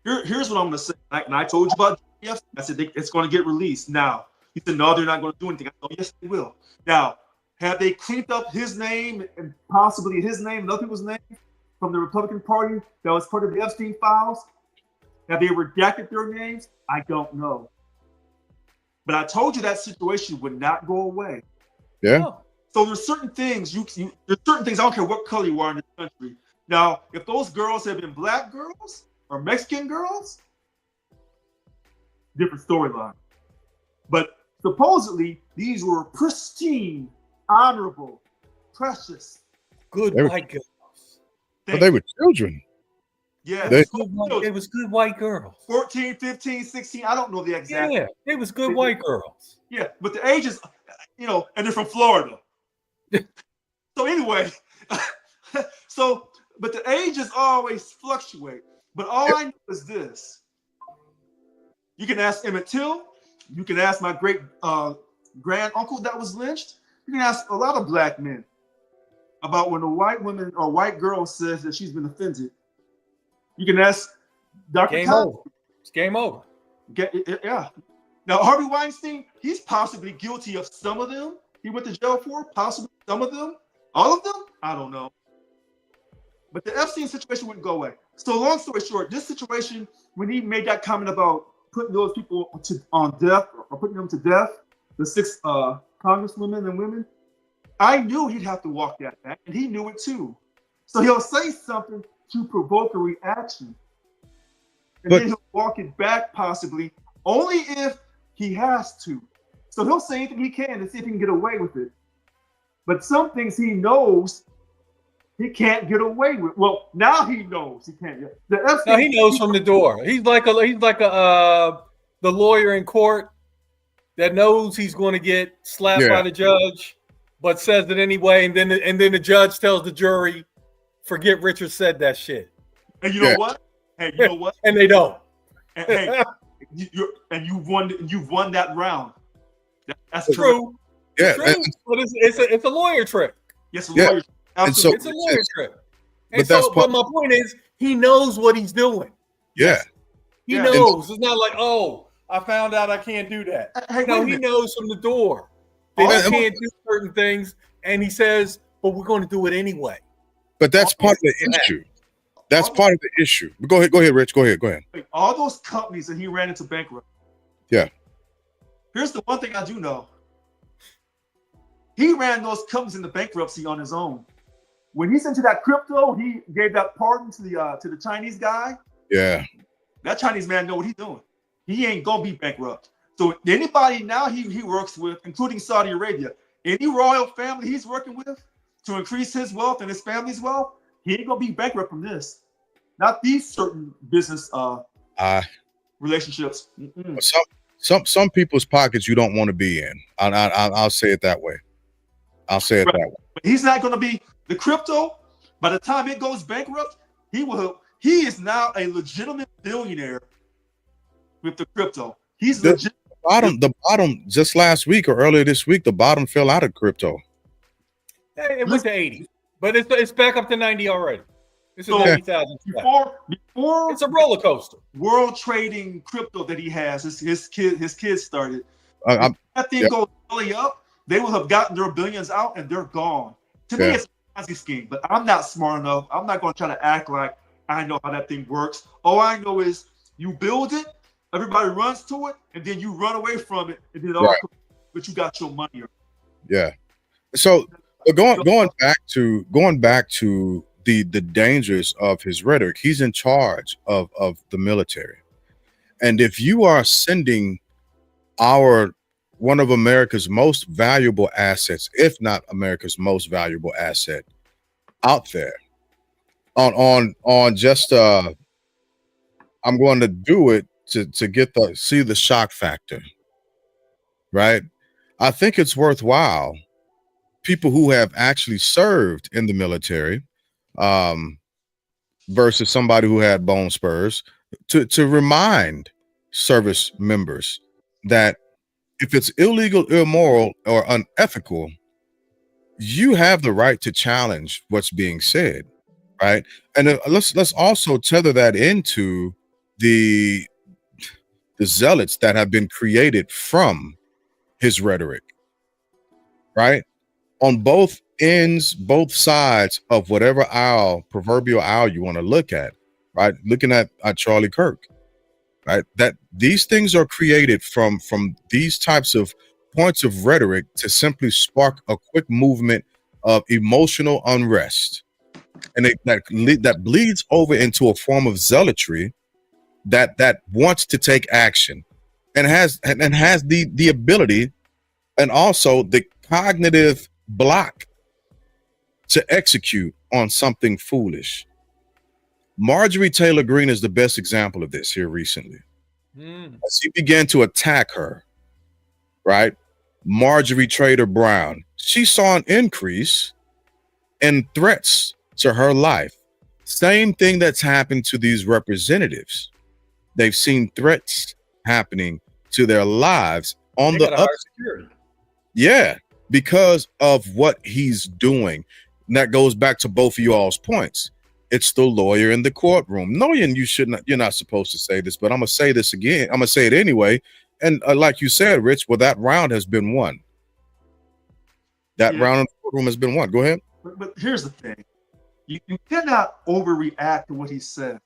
Here's what I'm going to say. And I told you about GF. I said it's going to get released. Now, he said, no, they're not going to do anything. I said, yes, they will. Now, have they cleaned up his name and possibly his name and other people's name from the Republican Party that was part of the Epstein files? Have they redacted their names? I don't know. But I told you that situation would not go away. Yeah. So there's certain things there's certain things, I don't care what color you are in this country. Now, if those girls have been black girls or Mexican girls, different storyline. But supposedly these were pristine, honorable, precious, good white girls. But they were children. Yeah, it was good white girls. 14, 15, 16. I don't know the exact. Yeah, it was good white girls. Yeah, but the ages, and they're from Florida. So anyway, but the ages always fluctuate. But all I know is this. You can ask Emmett Till. You can ask my great grand uncle that was lynched. You can ask a lot of black men about when a white woman or white girl says that she's been offended. You can ask Dr. Game over. It's game over. Yeah. Now, Harvey Weinstein, he's possibly guilty of some of them, he went to jail for? Possibly some of them, all of them. I don't know. But the Epstein situation wouldn't go away. So long story short, this situation, when he made that comment about putting those people on death or putting them to death, the 6 congresswomen and women, I knew he'd have to walk that back, and he knew it too. So he'll say something to provoke a reaction, and then he'll walk it back possibly only if he has to. So he'll say anything he can to see if he can get away with it. But some things he knows he can't get away with. Well, now he knows he can't. Now he knows from the door. He's like the lawyer in court that knows he's going to get slapped by the judge, but says it anyway, and then the judge tells the jury, "Forget Richard said that shit." And you know what? Hey, you know what? And they don't. And, hey, you've won that round. That's true. Yeah, true. But it's a lawyer trick. Yes, a lawyer. Absolutely. It's a lawyer trick. But my point is, he knows what he's doing. Yeah. He knows. It's not like, oh, I found out I can't do that. No, he knows from the door that he can't do certain things, and he says, but we're going to do it anyway. But that's part of the issue. That's part of the issue. Go ahead, Rich. Go ahead. All those companies that he ran into bankruptcy. Yeah. Here's the one thing I do know. He ran those companies into bankruptcy on his own. When he's into that crypto, he gave that pardon to the Chinese guy. Yeah. That Chinese man know what he's doing. He ain't gonna be bankrupt. So anybody now he works with, including Saudi Arabia, any royal family he's working with to increase his wealth and his family's wealth, he ain't gonna be bankrupt from this. Not these certain business relationships. Some people's pockets you don't want to be in. I'll say it that way. I'll say it that way. But he's not gonna be the crypto. By the time it goes bankrupt, he is now a legitimate billionaire with the crypto. He's legit. The bottom just last week or earlier this week, the bottom fell out of crypto. It went to 80, but it's back up to 90 already. It's a 90,000. Before it's a roller coaster. World trading crypto that he has, his kids started. That thing goes belly up, they will have gotten their billions out and they're gone. To me, it's a Ponzi scheme, but I'm not smart enough. I'm not going to try to act like I know how that thing works. All I know is you build it, everybody runs to it, and then you run away from it, and then but you got your money. Yeah. So going back to the dangers of his rhetoric, he's in charge of the military, and if you are sending one of America's most valuable assets, if not America's most valuable asset, out there on just I'm going to do it to get see the shock factor, right? I think it's worthwhile people who have actually served in the military versus somebody who had bone spurs to remind service members that if it's illegal, immoral, or unethical, you have the right to challenge what's being said, right? And let's also tether that into the zealots that have been created from his rhetoric, right? On both ends, both sides of whatever proverbial aisle you want to look at, right? Looking at Charlie Kirk, right? That these things are created from these types of points of rhetoric to simply spark a quick movement of emotional unrest, and that bleeds over into a form of zealotry that wants to take action and has the ability and also the cognitive block to execute on something foolish. Marjorie Taylor Greene is the best example of this here recently. As he began to attack her, right? Marjorie Trader Brown, she saw an increase in threats to her life. Same thing that's happened to these representatives. They've seen threats happening to their lives on the up. Yeah, because of what he's doing. And that goes back to both of y'all's points. It's the lawyer in the courtroom. Knowing you're not supposed to say this, but I'm gonna say this again. I'm gonna say it anyway. And like you said, Rich, well, that round has been won. That round in the courtroom has been won. Go ahead. But here's the thing. You cannot overreact to what he said.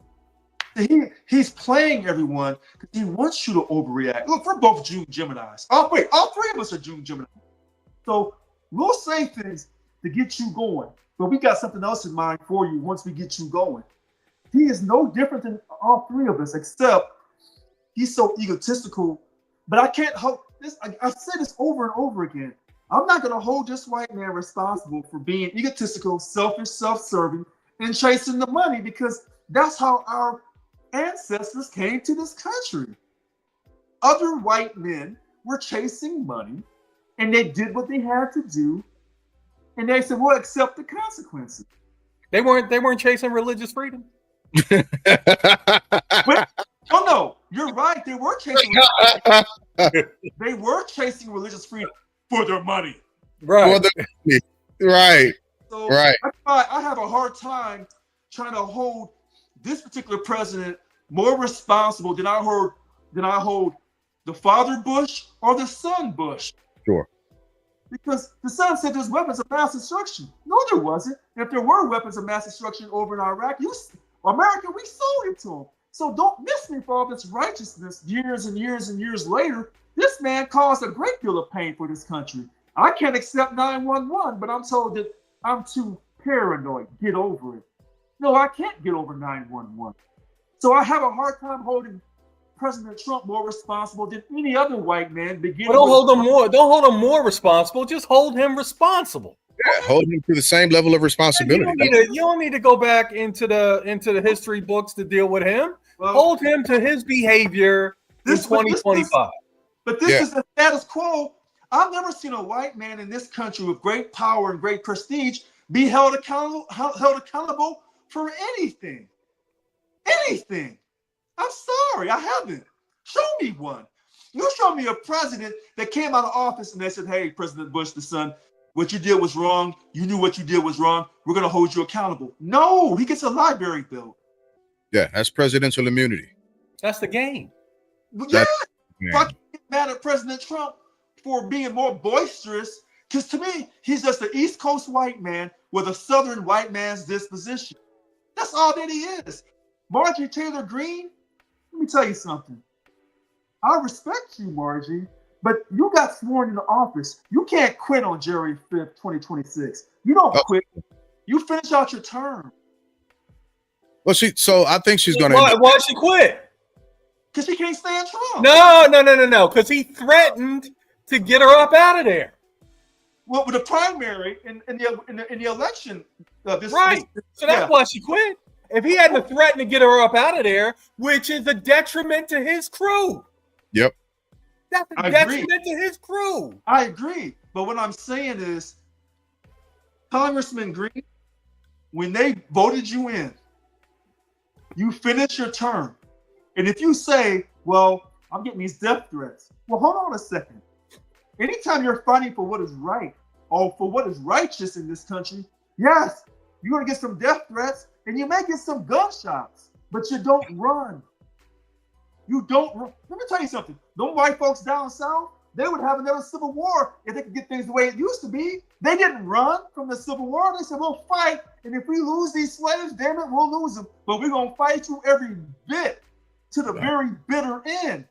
He's playing everyone because he wants you to overreact. Look, we're both June Geminis. All three of us are June Geminis. So we'll say things to get you going, but we got something else in mind for you once we get you going. He is no different than all three of us, except he's so egotistical. But I can't hold this. I said this over and over again. I'm not going to hold this white man responsible for being egotistical, selfish, self-serving, and chasing the money, because that's how our ancestors came to this country. Other white men were chasing money, and they did what they had to do, and they said, "We'll accept the consequences." They weren't chasing religious freedom. No, you're right. They were chasing. They were chasing religious freedom for their money. Right. Right. So right. I have a hard time trying to hold this particular president more responsible than I hold the father Bush or the son Bush. Sure. Because the son said there's weapons of mass destruction. No, there wasn't. If there were weapons of mass destruction over in Iraq, America, we sold it to them. So don't miss me for all this righteousness years and years and years later. This man caused a great deal of pain for this country. I can't accept 911, but I'm told that I'm too paranoid. Get over it. No, I can't get over 911. So I have a hard time holding President Trump more responsible than any other white man. Don't hold him more responsible. Just hold him responsible. Yeah, hold him to the same level of responsibility. You don't need to go back into the history books to deal with him. Well, hold him to his behavior in 2025. But this is the status quo. I've never seen a white man in this country with great power and great prestige be held accountable for anything. Anything. I'm sorry, I haven't. Show me one. You show me a president that came out of office and they said, "Hey, President Bush, the son, what you did was wrong. You knew what you did was wrong. We're going to hold you accountable." No, he gets a library built. Yeah, that's presidential immunity. That's the game. Yeah. I can't get mad at President Trump for being more boisterous, because to me, he's just an East Coast white man with a Southern white man's disposition. That's all that he is. Marjorie Taylor Greene, let me tell you something. I respect you, Margie, but you got sworn into office. You can't quit on January 5th, 2026. You don't quit. You finish out your term. Well, so I think she's going to. Why she quit? Because she can't stand Trump. No. Because he threatened to get her up out of there. Well, with the primary in the election, so that's why she quit. If he hadn't threatened to get her up out of there, which is a detriment to his crew. Yep. That's a detriment to his crew. I agree. But what I'm saying is, Congressman Green, when they voted you in, you finish your term. And if you say, "Well, I'm getting these death threats," well, hold on a second. Anytime you're fighting for what is right or for what is righteous in this country, yes, you're going to get some death threats and you may get some gunshots, but you don't run. You don't run. Let me tell you something. Those white folks down south, they would have another civil war if they could get things the way it used to be. They didn't run from the Civil War. They said, "We'll fight, and if we lose these slaves, damn it, we'll lose them. But we're going to fight you every bit to the very bitter end,"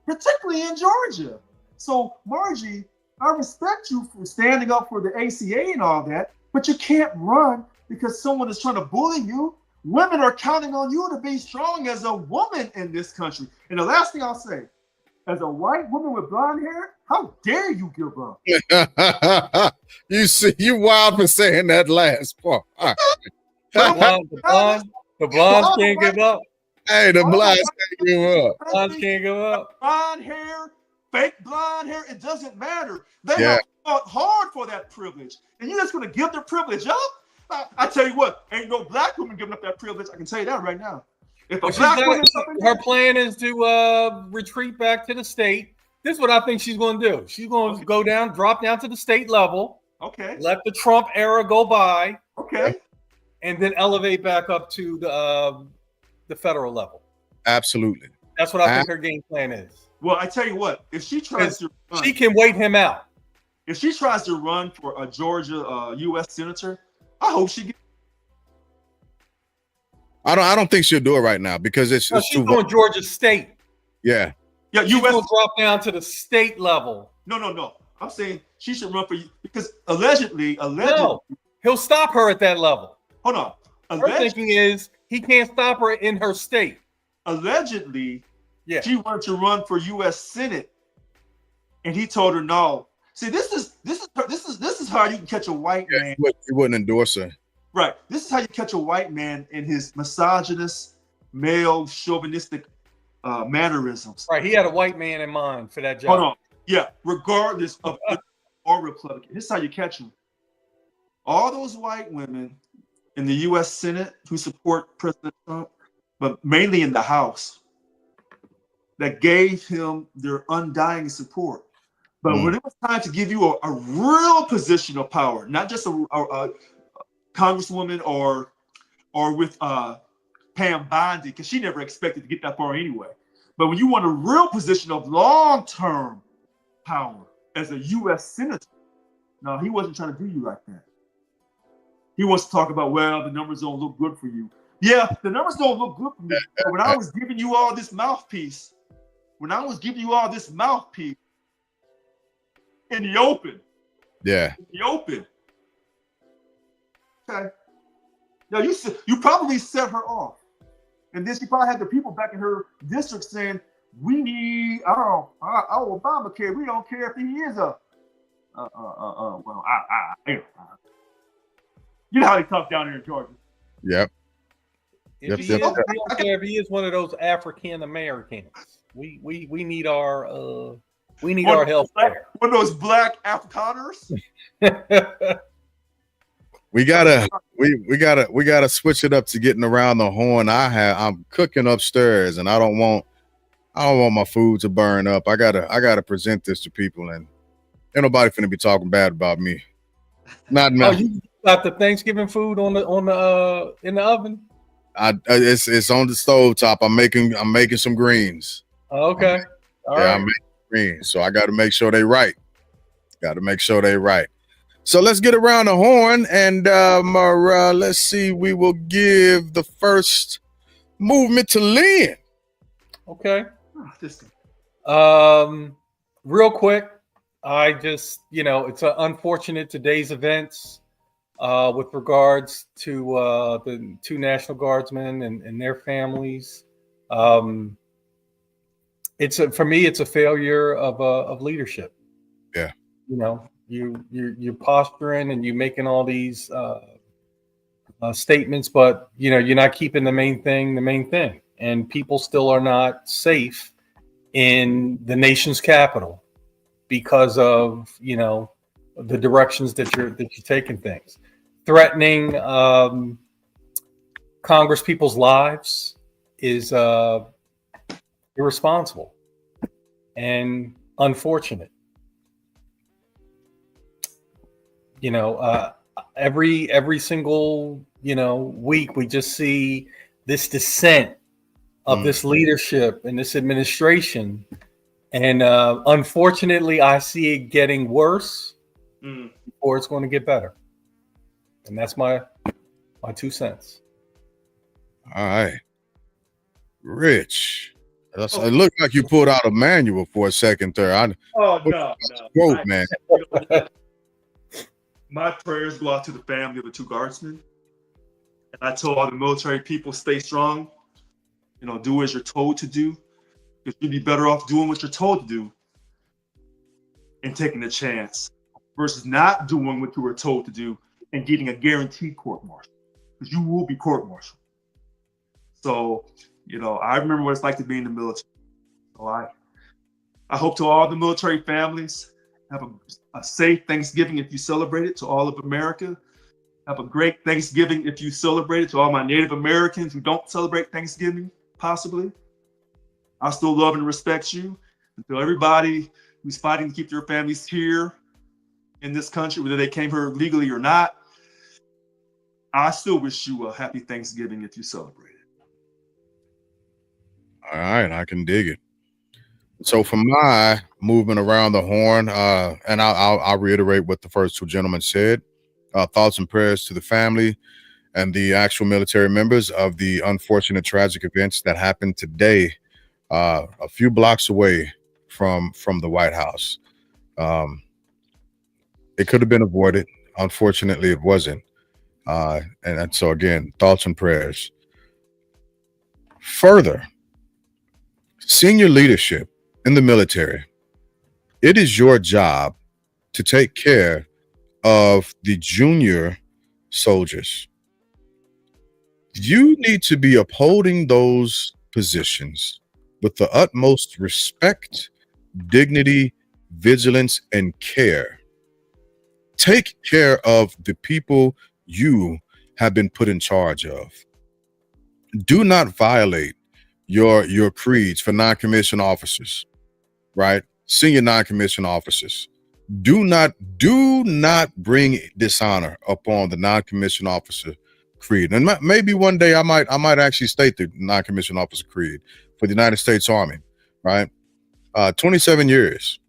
particularly in Georgia. So, Margie, I respect you for standing up for the ACA and all that, but you can't run because someone is trying to bully you. Women are counting on you to be strong as a woman in this country. And the last thing I'll say, as a white woman with blonde hair, how dare you give up? You wild for saying that last part. The blondes can't give up. Hey, the blondes can't give up. Blondes can't give up. Blonde hair, fake blonde hair, it doesn't matter. They have fought hard for that privilege. And you're just going to give their privilege up? I tell you what, ain't no black woman giving up that privilege. I can tell you that right now. If a black woman, her plan is to retreat back to the state. This is what I think she's going to do. She's going to drop down to the state level. Okay. Let the Trump era go by. Okay. And then elevate back up to the federal level. Absolutely. That's what I think her game plan is. Well, I tell you what, if she tries to, she can wait him out. if she tries to run for a Georgia U.S. senator, I hope she gets. I don't think she'll do it right now because it's she's too. doing Georgia State. Yeah. Yeah, She's U.S. gonna drop down to the state level. No. I'm saying she should run for you because allegedly. No, he'll stop her at that level. Hold on. Her thinking is he can't stop her in her state. Allegedly, yeah, she wanted to run for U.S. Senate, and he told her no. See, this is how you can catch a white man. He wouldn't endorse her. Right. This is how you catch a white man in his misogynist, male, chauvinistic mannerisms. Right. He had a white man in mind for that job. Hold on. Yeah. Regardless of or Republican, this is how you catch him. All those white women in the U.S. Senate who support President Trump, but mainly in the House, that gave him their undying support. But when it was time to give you a real position of power, not just a congresswoman or with Pam Bondi, because she never expected to get that far anyway. But when you want a real position of long-term power as a U.S. senator, no, he wasn't trying to do you like that. He wants to talk about, well, the numbers don't look good for you. Yeah, the numbers don't look good for me. But when I was giving you all this mouthpiece, in the open. Yeah. In the open. Okay. Now you probably set her off. And then she probably had the people back in her district saying, we need, Obamacare. We don't care if he is you know how they talk down here in Georgia. Yep. If he is one of those African Americans, we need our our health care. One of those black Afrikaners. We gotta switch it up to getting around the horn. I'm cooking upstairs and I don't want my food to burn up. I gotta present this to people, and ain't nobody finna be talking bad about me. Not now. Oh, you got the Thanksgiving food in the oven? It's on the stove top. I'm making some greens. Oh, okay. All right. I'm making greens. So I gotta make sure they right. So let's get around the horn and let's see. We will give the first movement to Lynn. Okay. Real quick, I just, it's unfortunate today's events with regards to the two National Guardsmen and their families. For me, it's a failure of leadership. Yeah. You're posturing and you're making all these statements, but you're not keeping the main thing, and people still are not safe in the nation's capital because of the directions that you're taking things, threatening Congress people's lives is irresponsible and unfortunate. Every single week we just see this descent of this leadership and this administration, and unfortunately I see it getting worse before it's going to get better, and that's my 2 cents. All right, Rich. It looked like you pulled out a manual for a second there. No. Quote, man. My prayers go out to the family of the two guardsmen. And I told all the military people, stay strong. Do as you're told to do. Because you'd be better off doing what you're told to do and taking a chance versus not doing what you were told to do and getting a guaranteed court-martial. Because you will be court-martialed. So, I remember what it's like to be in the military. So I hope to all the military families, have a safe Thanksgiving if you celebrate it, to all of America. Have a great Thanksgiving if you celebrate it, to all my Native Americans who don't celebrate Thanksgiving, possibly. I still love and respect you. And to everybody who's fighting to keep their families here in this country, whether they came here legally or not, I still wish you a happy Thanksgiving if you celebrate it. All right, I can dig it. So for my movement around the horn, and I'll reiterate what the first two gentlemen said. Thoughts and prayers to the family and the actual military members of the unfortunate tragic events that happened today, a few blocks away from the White House. It could have been avoided. Unfortunately, it wasn't. And so again, thoughts and prayers. Further, senior leadership in the military, it is your job to take care of the junior soldiers. You need to be upholding those positions with the utmost respect, dignity, vigilance, and care. Take care of the people you have been put in charge of. Do not violate your creeds for non-commissioned officers, right? Senior non-commissioned officers. Do not bring dishonor upon the non-commissioned officer creed. And maybe one day I might actually state the non-commissioned officer creed for the United States Army, right? 27 years.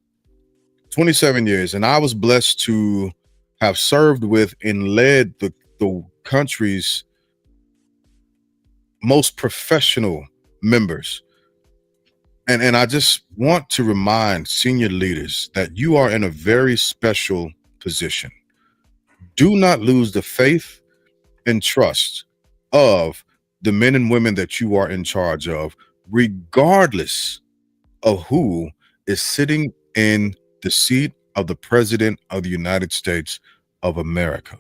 27 years. And I was blessed to have served with and led the country's most professional members. And I just want to remind senior leaders that you are in a very special position. Do not lose the faith and trust of the men and women that you are in charge of, regardless of who is sitting in the seat of the President of the United States of America.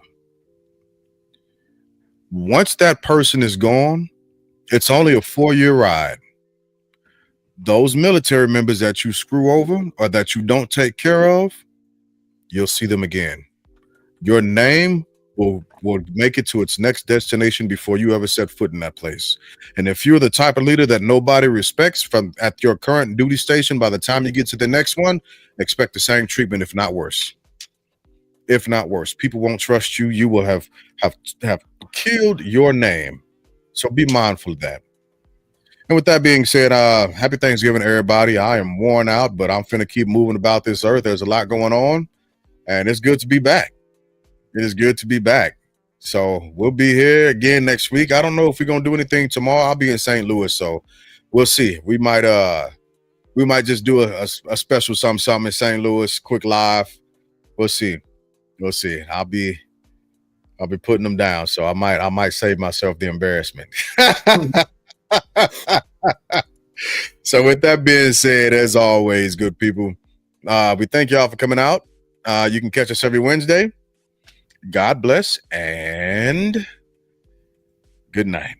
Once that person is gone, it's only a 4-year ride. Those military members that you screw over or that you don't take care of, you'll see them again. Your name will make it to its next destination before you ever set foot in that place. And if you're the type of leader that nobody respects from at your current duty station, by the time you get to the next one, expect the same treatment, if not worse. If not worse, people won't trust you. You will have killed your name. So be mindful of that. And with that being said, happy Thanksgiving, everybody. I am worn out, but I'm finna keep moving about this earth. There's a lot going on, and it's good to be back. It is good to be back. So we'll be here again next week. I don't know if we're gonna do anything tomorrow. I'll be in St. Louis, so we'll see. We might just do a special something in St. Louis, quick live. We'll see. We'll see. I'll be putting them down, so I might save myself the embarrassment. So with that being said, as always, good people, we thank y'all for coming out. You can catch us every Wednesday. God bless and good night.